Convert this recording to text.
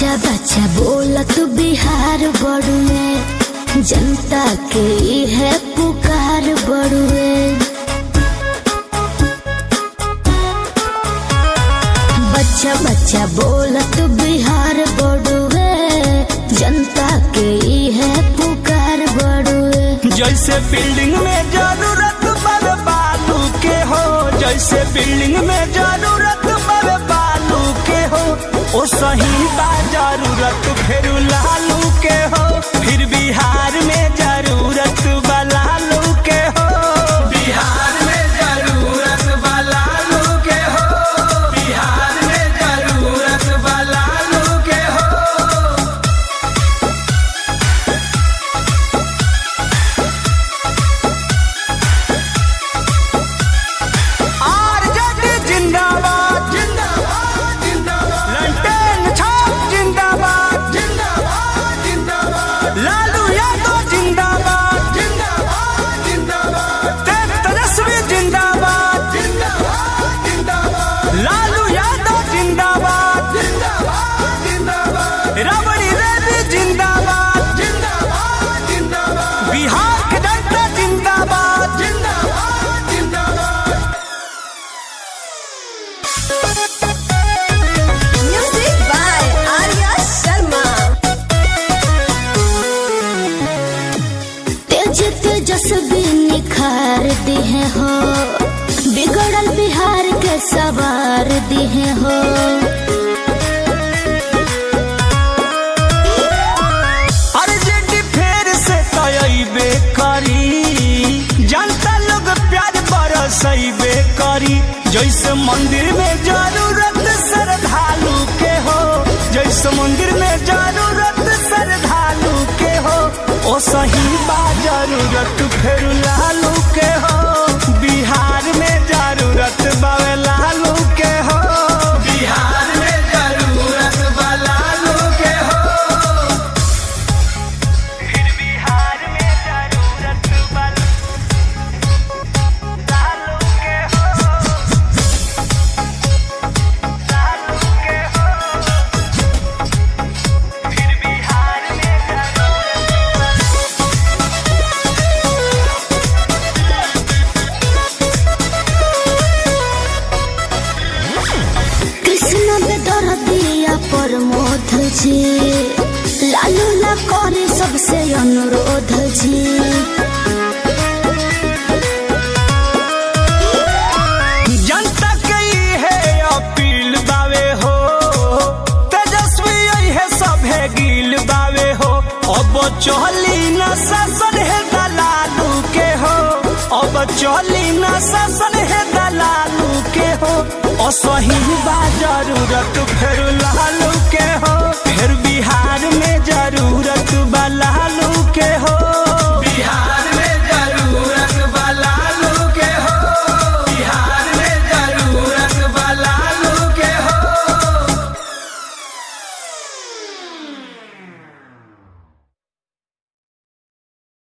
बच्चा बच्चा बोलत बिहार बड़ुए, जनता के है पुकार बड़ुए। बच्चा बच्चा बोलत बिहार बड़ुए, जनता के है पुकार बड़ुए। जैसे बिल्डिंग में जरूरत पर बालू के हो, जैसे बिल्डिंग में जरूरत पर बालू के हो, ओ सही बा जरूरत फिर लालू के हो। फिर बिहार में जरूरत बा लालू के हो, बिहार में जरूरत बा लालू के हो, बिहार में जरूरत बा लालू के हो। जिंदाबाद जिंदाबाद जिंदाबाद, लंटेन छाप जिंदाबाद जिंदाबाद जिंदाबाद, लालू यादव जिंदाबाद जिंदाबाद जिंदाबाद, तेजस्वी जिंदाबाद जिंदाबाद जिंदाबाद, लालू यादव जिंदाबाद जिंदाबाद जिंदाबाद, राबड़ी देवी जिंदाबाद जिंदाबाद जिंदाबाद, बिहार के जनता जिंदाबाद जिंदाबाद जिंदाबाद। Music by Arya Sharma। तेज तेजस्वी निखार दिए हो, बिगड़ल बिहार के सवार दिए हो। आरजेडी फेर से तयबे करी, जनता लोग प्यार बरसैबे करी। जैसे मंदिर में जरूरत श्रद्धालु के हो, जैसे मंदिर में जरूरत श्रद्धालु के हो, ओ सही बा जरूरत फिर लालू के हो। बिहार में जरूरत बावे लालू के हो, बिहार में जरूरत बा लालू के हो। फिर बिहार में जरूरत बा लालू के हो, लालू के हो। फिर बिहार में कृष्ण बेदरदिया प्रमोद जी, लालू ला करे सबसे अनुरोध जी। जनता के है अपील बावे हो, तेजस्वी है सभे गिल बावे हो। अब चली न शासन है दलालू के हो, अब चली न शासन है दलालू के हो, असही बा जरूरत फिर लालू